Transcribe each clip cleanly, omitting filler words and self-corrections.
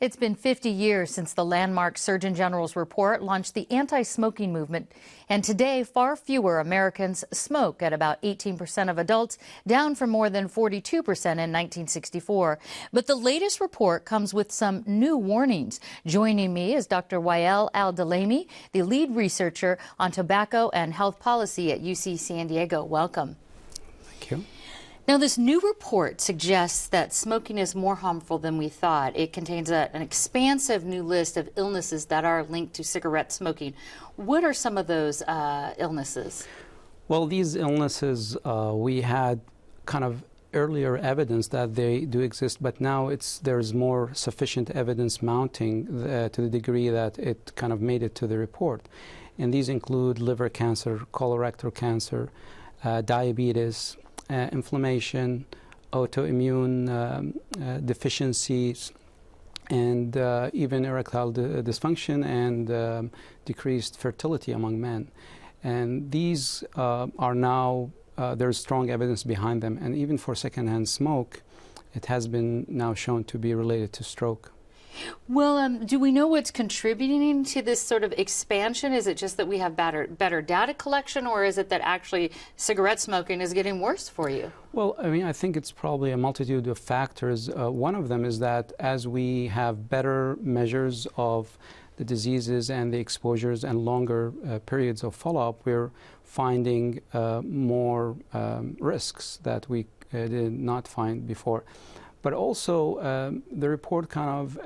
It's been 50 years since the landmark Surgeon General's report launched the anti-smoking movement. And today, far fewer Americans smoke at about 18% of adults, down from more than 42% in 1964. But the latest report comes with some new warnings. Joining me is Dr. Wael Al-Dalemi, the lead researcher on tobacco and health policy at UC San Diego. Welcome. Thank you. Now, this new report suggests that smoking is more harmful than we thought. It contains an expansive new list of illnesses that are linked to cigarette smoking. What are some of those illnesses? Well, these illnesses, we had kind of earlier evidence that they do exist, but now there's more sufficient evidence mounting to the degree that it kind of made it to the report. And these include liver cancer, colorectal cancer, diabetes, inflammation, autoimmune deficiencies, and even erectile dysfunction and decreased fertility among men. And these are now, there's strong evidence behind them. And even for secondhand smoke, it has been now shown to be related to stroke. Well, do we know what's contributing to this sort of expansion? Is it just that we have better data collection, or is it that actually cigarette smoking is getting worse for you? Well, I mean, I think it's probably a multitude of factors. One of them is that as we have better measures of the diseases and the exposures and longer periods of follow-up, we're finding more risks that we did not find before. But also, the report kind of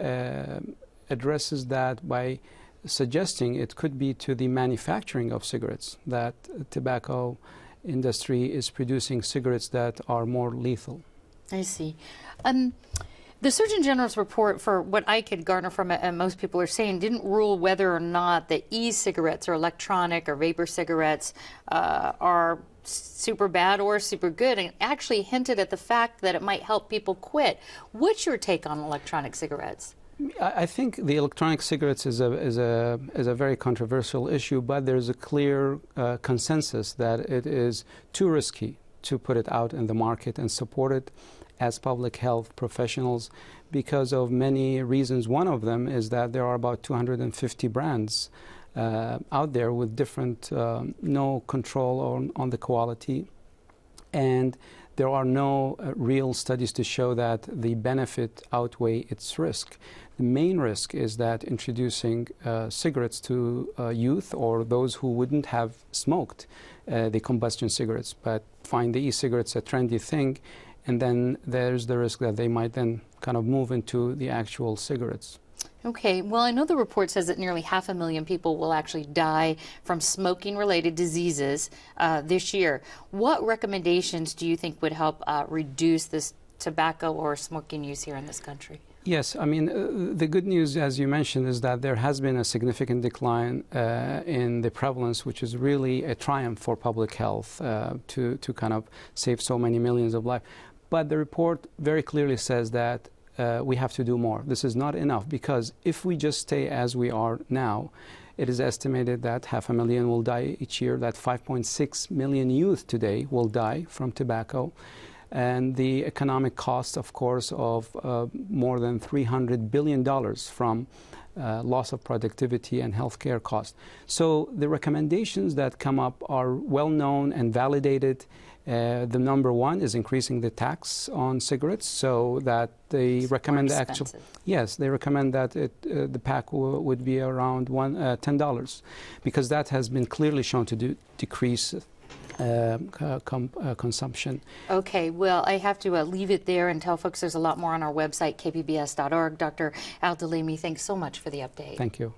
addresses that by suggesting it could be to the manufacturing of cigarettes, that tobacco industry is producing cigarettes that are more lethal. I see. The Surgeon General's report, for what I could garner from it, and most people are saying, didn't rule whether or not the e-cigarettes or electronic or vapor cigarettes are super bad or super good, and actually hinted at the fact that it might help people quit. What's your take on electronic cigarettes? I think the electronic cigarettes is a very controversial issue, but there's a clear consensus that it is too risky to put it out in the market and support it as public health professionals because of many reasons. One of them is that there are about 250 brands out there with different, no control on the quality, and there are no real studies to show that the benefit outweigh its risk. The main risk is that introducing cigarettes to youth or those who wouldn't have smoked the combustion cigarettes but find the e-cigarettes a trendy thing, and then there's the risk that they might then kind of move into the actual cigarettes. Okay, well, I know the report says that nearly 500,000 people will actually die from smoking-related diseases this year. What recommendations do you think would help reduce this tobacco or smoking use here in this country? Yes, I mean, the good news, as you mentioned, is that there has been a significant decline in the prevalence, which is really a triumph for public health to kind of save so many millions of lives. But the report very clearly says that we have to do more. This is not enough, because if we just stay as we are now, it is estimated that 500,000 will die each year, that 5.6 million youth today will die from tobacco, and the economic cost, of course, of more than $300 billion from loss of productivity and healthcare costs. So the recommendations that come up are well known and validated. The number one is increasing the tax on cigarettes, so that they recommend actually, yes, they recommend that the pack would be around $10, because that has been clearly shown to decrease consumption. Okay, well, I have to leave it there and tell folks there's a lot more on our website, kpbs.org. Dr. Al-Dalemi, thanks so much for the update. Thank you.